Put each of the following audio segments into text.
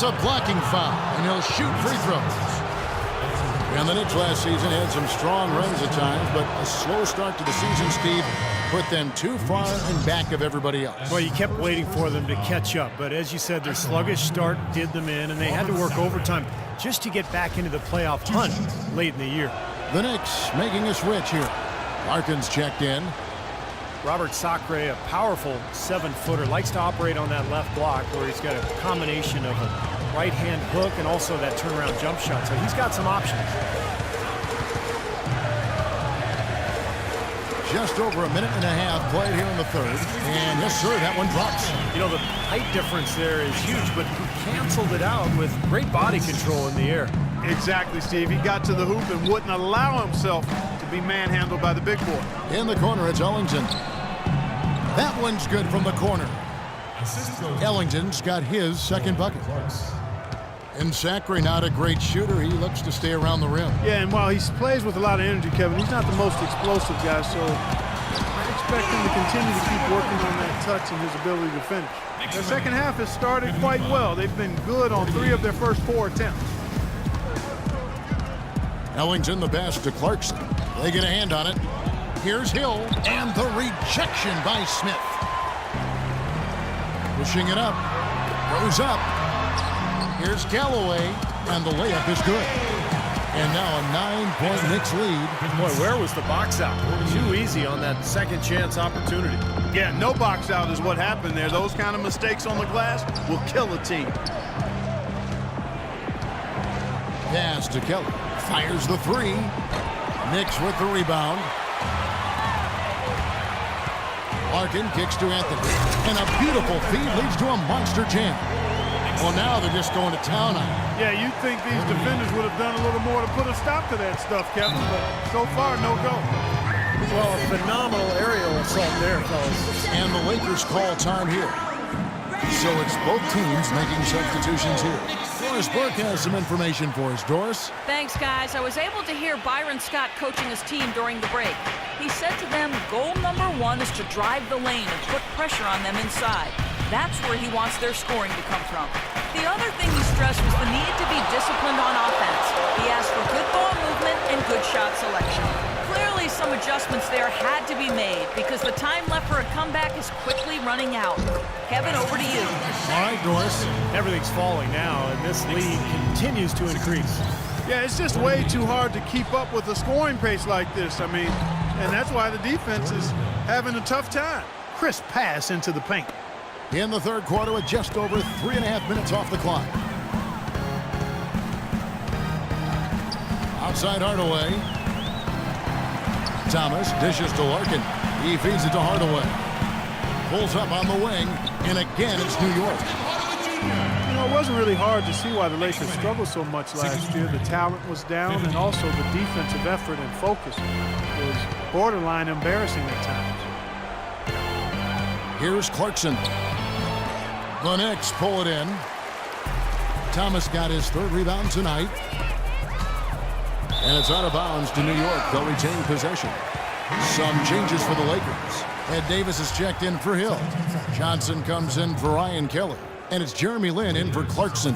It's a blocking foul, and he'll shoot free throws. And the Knicks last season had some strong runs at times, but a slow start to the season, Steve, put them too far in back of everybody else. Well, you kept waiting for them to catch up, but as you said, their sluggish start did them in, and they had to work overtime just to get back into the playoff hunt late in the year. The Knicks making a switch here. Larkin's checked in. Robert Sacre, a powerful 7-footer, likes to operate on that left block where he's got a combination of a right-hand hook and also that turnaround jump shot. So he's got some options. Just over a minute and a half played here in the third. And yes, sir, that one drops. You know, the height difference there is huge, but he canceled it out with great body control in the air. Exactly, Steve. He got to the hoop and wouldn't allow himself to be manhandled by the big boy. In the corner, it's Ellington. That one's good from the corner. Ellington's got his second bucket. And Sacre, not a great shooter. He looks to stay around the rim. Yeah, and while he plays with a lot of energy, Kevin, he's not the most explosive guy, so I expect him to continue to keep working on that touch and his ability to finish. The second half has started quite well. They've been good on 3 of their first 4 attempts. Ellington, the pass to Clarkson. They get a hand on it. Here's Hill, and the rejection by Smith. Pushing it up. Goes up. Here's Galloway, and the layup is good. And now a 9-point Knicks lead. Boy, where was the box out? Too easy on that second chance opportunity. Yeah, no box out is what happened there. Those kind of mistakes on the glass will kill a team. Pass to Kelly. Fires the 3. Knicks with the rebound. Larkin kicks to Anthony. And a beautiful feed leads to a monster jam. Well, now they're just going to town on it. Yeah, you'd think these defenders would have done a little more to put a stop to that stuff, Kevin, but so far, no go. Well, a phenomenal aerial assault there, fellas. And the Lakers call time here. So it's both teams making substitutions here. Doris Burke has some information for us. Doris? Thanks, guys. I was able to hear Byron Scott coaching his team during the break. He said to them, goal number 1 is to drive the lane and put pressure on them inside. That's where he wants their scoring to come from. The other thing he stressed was the need to be disciplined on offense. He asked for good ball movement and good shot selection. Clearly, some adjustments there had to be made because the time left for a comeback is quickly running out. Kevin, over to you. All right, Doris. Everything's falling now, and this lead continues to increase. Yeah, it's just way too hard to keep up with a scoring pace like this. I mean, and that's why the defense is having a tough time. Crisp pass into the paint. In the third quarter with just over 3.5 minutes off the clock. Outside Hardaway. Thomas dishes to Larkin. He feeds it to Hardaway. Pulls up on the wing, and again it's New York. You know, it wasn't really hard to see why the Lakers struggled so much last year. The talent was down, and also the defensive effort and focus was borderline embarrassing at times. Here's Clarkson. The Knicks pull it in. Thomas got his 3rd rebound tonight. And it's out of bounds to New York. They'll retain possession. Some changes for the Lakers. Ed Davis is checked in for Hill. Johnson comes in for Ryan Kelly. And it's Jeremy Lin in for Clarkson.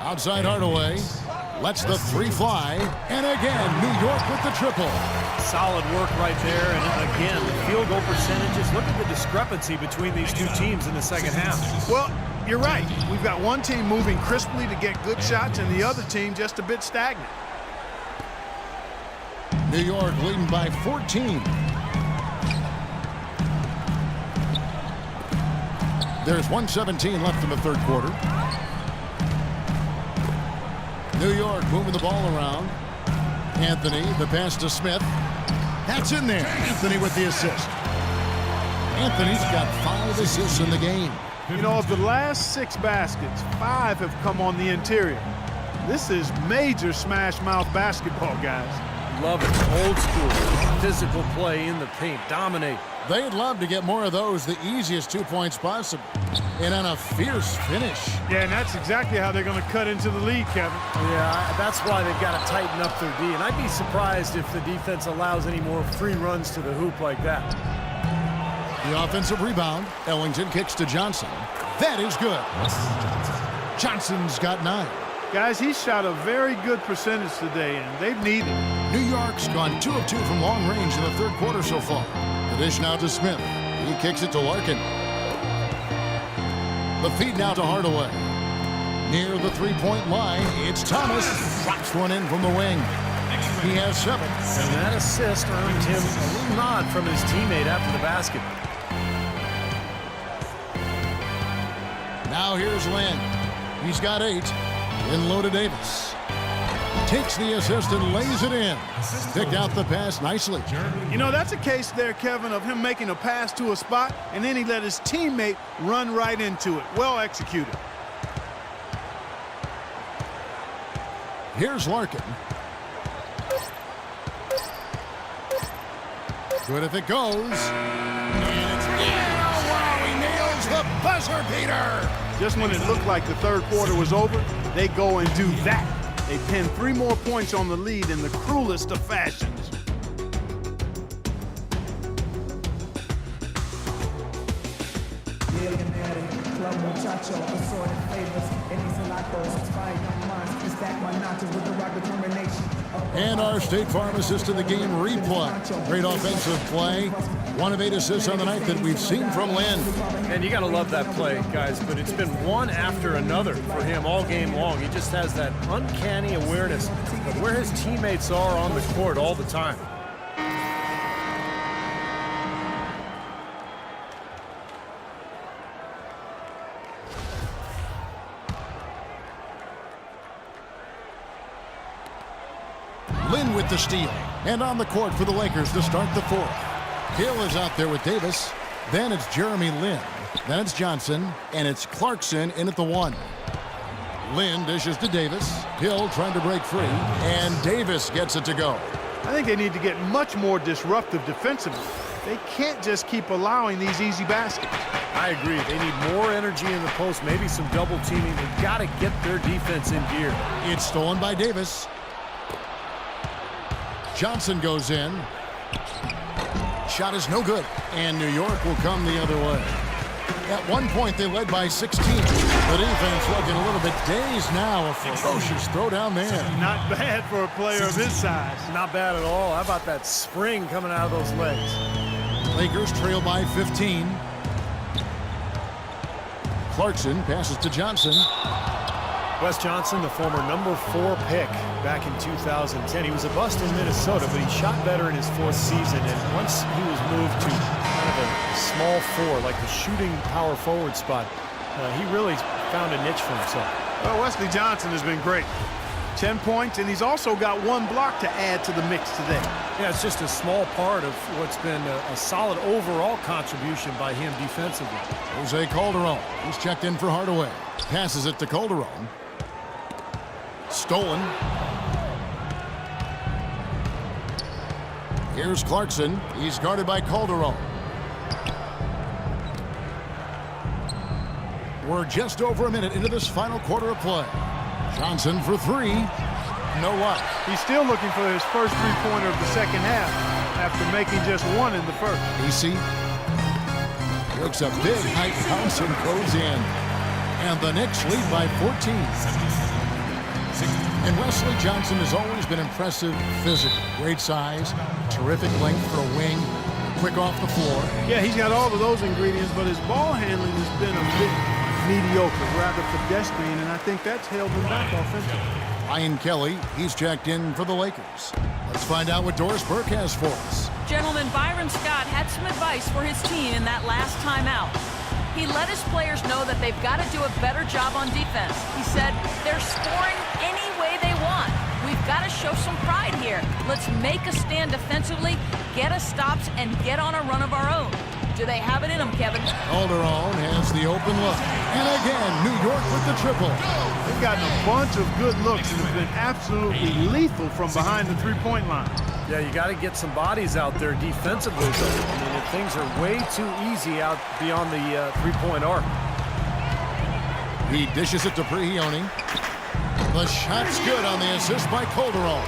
Outside Hardaway. Lets the 3 fly. And again, New York with the triple. Solid work right there. And again, the field goal percentages. Look at the discrepancy between these two teams in the second half. Well, you're right. We've got one team moving crisply to get good shots and the other team just a bit stagnant. New York leading by 14. There's 1:17 left in the third quarter. New York moving the ball around. Anthony, the pass to Smith. That's in there. Anthony with the assist. Anthony's got 5 assists in the game. You know, of the last 6 baskets, 5 have come on the interior. This is major smash mouth basketball, guys. Love it. Old school. Physical play in the paint. Dominate. They'd love to get more of those, the easiest 2 points possible. And on a fierce finish. Yeah, and that's exactly how they're going to cut into the lead, Kevin. Yeah, that's why they've got to tighten up their D. And I'd be surprised if the defense allows any more free runs to the hoop like that. The offensive rebound. Ellington kicks to Johnson. That is good. Johnson's got 9. Guys, he shot a very good percentage today, and they've needed it. New York's gone 2 of 2 from long range in the third quarter so far. The dish now to Smith. He kicks it to Larkin. The feed now to Hardaway. Near the three-point line, it's Thomas. Drops one in from the wing. He has 7. And that assist earned him a little nod from his teammate after the basket. Now here's Lynn. He's got 8. In low to Davis. Takes the assist and lays it in. Picked out the pass nicely. You know, that's a case there, Kevin, of him making a pass to a spot, and then he let his teammate run right into it. Well executed. Here's Larkin. Good if it goes. And it's in. Oh, wow, he nails the buzzer beater. Just when it looked like the third quarter was over, they go and do that. They pin 3 more points on the lead in the cruelest of fashions. And our State Farm assist in the game replay. Great offensive play. 1 of 8 assists on the night that we've seen from Lynn. And you got to love that play, guys, but it's been one after another for him all game long. He just has that uncanny awareness of where his teammates are on the court all the time. Lynn with the steal. And on the court for the Lakers to start the 4th. Hill is out there with Davis. Then it's Jeremy Lin. Then it's Johnson. And it's Clarkson in at the 1. Lin dishes to Davis. Hill trying to break free. And Davis gets it to go. I think they need to get much more disruptive defensively. They can't just keep allowing these easy baskets. I agree. They need more energy in the post, maybe some double teaming. They've got to get their defense in gear. It's stolen by Davis. Johnson goes in. Shot is no good. And New York will come the other way. At one point, they led by 16. The defense looking a little bit dazed now. A ferocious throw down there. Not bad for a player of his size. Not bad at all. How about that spring coming out of those legs? Lakers trail by 15. Clarkson passes to Johnson. Wes Johnson, the former number 4 pick back in 2010. He was a bust in Minnesota, but he shot better in his 4th season. And once he was moved to kind of a small 4, like the shooting power forward spot, he really found a niche for himself. Well, Wesley Johnson has been great. 10 points, and he's also got 1 block to add to the mix today. Yeah, it's just a small part of what's been a solid overall contribution by him defensively. Jose Calderon. He's checked in for Hardaway. Passes it to Calderon. Stolen. Here's Clarkson. He's guarded by Calderon. We're just over a minute into this final quarter of play. Johnson for 3. No luck. He's still looking for his first 3-pointer of the second half after making just 1 in the first. AC works a big height bounce and goes in. And the Knicks lead by 14. And Wesley Johnson has always been impressive physically. Great size, terrific length for a wing, quick off the floor. Yeah, he's got all of those ingredients, but his ball handling has been a bit mediocre, rather pedestrian, and I think that's held him back offensively. Ryan Kelly, he's checked in for the Lakers. Let's find out what Doris Burke has for us. Gentlemen, Byron Scott had some advice for his team in that last timeout. He let his players know that they've got to do a better job on defense. He said, they're scoring any way they want. We've got to show some pride here. Let's make a stand defensively, get us stops, and get on a run of our own. Do they have it in them, Kevin? Calderon has the open look. And again, New York with the triple. They've gotten a bunch of good looks and have been absolutely lethal from behind the 3-point line. Yeah, you got to get some bodies out there defensively. I mean, if things are way too easy out beyond the 3-point arc. He dishes it to Prigioni. The shot's good on the assist by Calderon.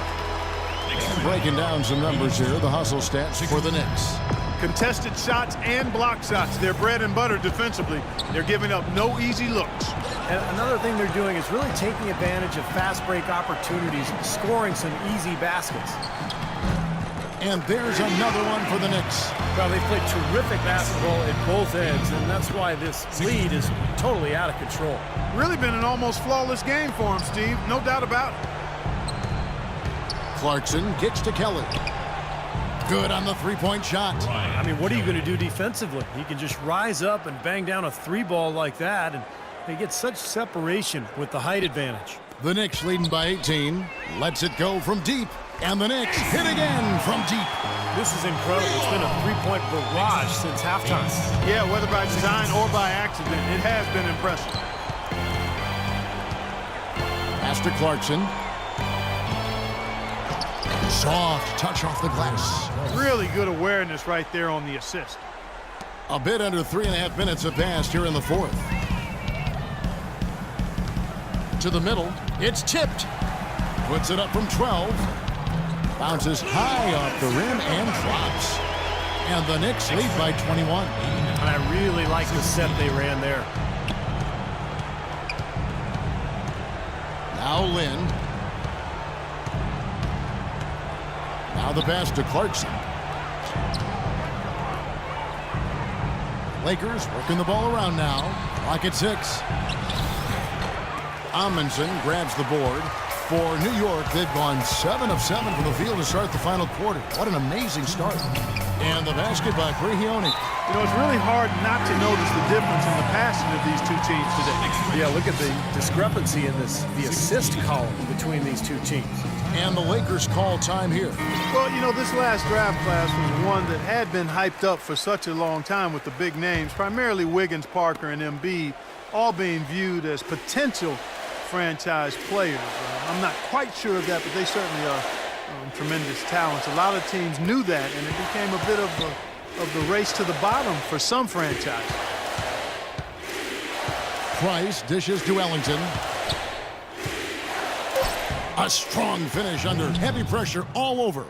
Breaking down some numbers here, the hustle stats for the Knicks. Contested shots and block shots. They're bread and butter defensively. They're giving up no easy looks. And another thing they're doing is really taking advantage of fast break opportunities, scoring some easy baskets. And there's another one for the Knicks. Well, they played terrific basketball at both ends, and that's why this lead is totally out of control. Really been an almost flawless game for him, Steve. No doubt about it. Clarkson gets to Kelly. Good on the three-point shot. I mean, what are you going to do defensively? He can just rise up and bang down a three ball like that, and they get such separation with the height advantage. The Knicks leading by 18. Lets it go from deep. And the Knicks hit again from deep. This is incredible. It's been a three-point barrage since halftime. Yeah, whether by design or by accident, it has been impressive. Pass to Clarkson. Soft touch off the glass. Really good awareness right there on the assist. A bit under 3.5 minutes have passed here in the fourth. To the middle. It's tipped. Puts it up from 12. Bounces high off the rim and drops. And the Knicks lead by 21. And I really like the set they ran there. Now Lynn. Now the pass to Clarkson. Lakers working the ball around now. Clock at 6. Amundsen grabs the board. For New York, they've gone 7 of 7 from the field to start the final quarter. What an amazing start. And the basket by Brihione. You know, it's really hard not to notice the difference in the passing of these two teams today. Yeah, look at the discrepancy in the assist column between these two teams. And the Lakers call time here. Well, you know, this last draft class was one that had been hyped up for such a long time with the big names, primarily Wiggins, Parker, and Embiid, all being viewed as potential franchise players. I'm not quite sure of that, but they certainly are tremendous talents. A lot of teams knew that, and it became a bit of the race to the bottom for some franchises. Price dishes to Ellington. A strong finish under heavy pressure all over.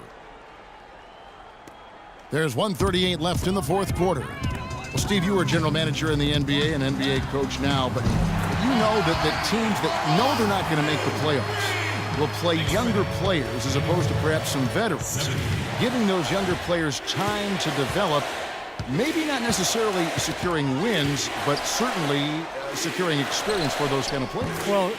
There's 1:38 left in the fourth quarter. Well, Steve, you were general manager in the NBA and NBA coach now, but you know that the teams that know they're not going to make the playoffs will play younger players as opposed to perhaps some veterans, giving those younger players time to develop, maybe not necessarily securing wins, but certainly securing experience for those kind of players. Well,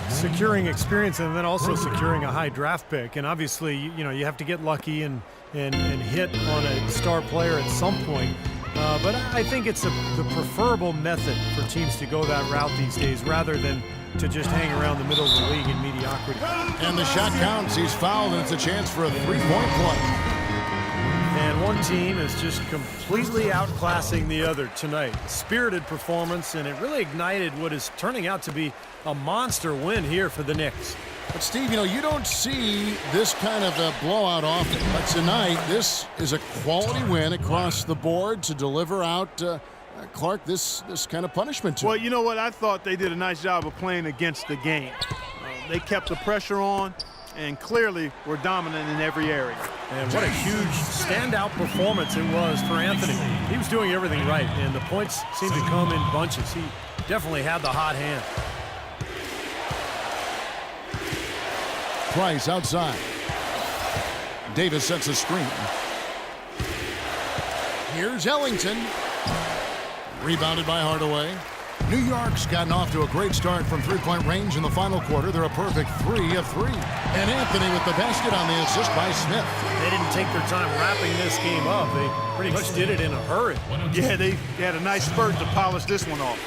securing experience and then also securing a high draft pick. And obviously, you know, you have to get lucky and hit on a star player at some point. But I think it's the preferable method for teams to go that route these days rather than to just hang around the middle of the league in mediocrity. And the shot counts. He's fouled, and it's a chance for a three-point play. And one team is just completely outclassing the other tonight. Spirited performance, and it really ignited what is turning out to be a monster win here for the Knicks. But, Steve, you know, you don't see this kind of a blowout often. But tonight, this is a quality win across the board to deliver out, Clark, this kind of punishment to Well, him. you know what? I thought they did a nice job of playing against the game. They kept the pressure on and clearly were dominant in every area. And what a huge standout performance it was for Anthony. He was doing everything right, and the points seemed to come in bunches. He definitely had the hot hand. Price outside. Davis sets a screen. Here's Ellington. Rebounded by Hardaway. New York's gotten off to a great start from three-point range in the final quarter. They're a perfect 3 of 3. And Anthony with the basket on the assist by Smith. They didn't take their time wrapping this game up. They pretty much did it in a hurry. Yeah, they had a nice spurt to polish this one off.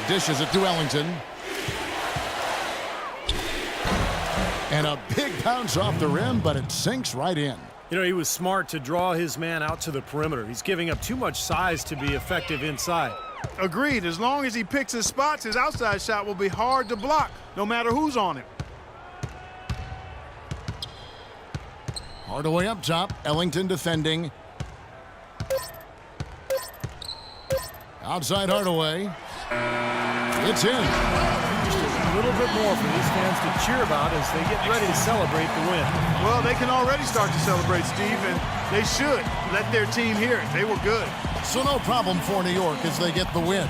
Dishes it to Ellington. And a big bounce off the rim, but it sinks right in. You know, he was smart to draw his man out to the perimeter. He's giving up too much size to be effective inside. Agreed. As long as he picks his spots, his outside shot will be hard to block, no matter who's on him. Hardaway up top. Ellington defending. Outside Hardaway. It's in. Just a little bit more for these fans to cheer about as they get ready to celebrate the win. Well, they can already start to celebrate, Steve, and they should let their team hear it. They were good. So no problem for New York as they get the win.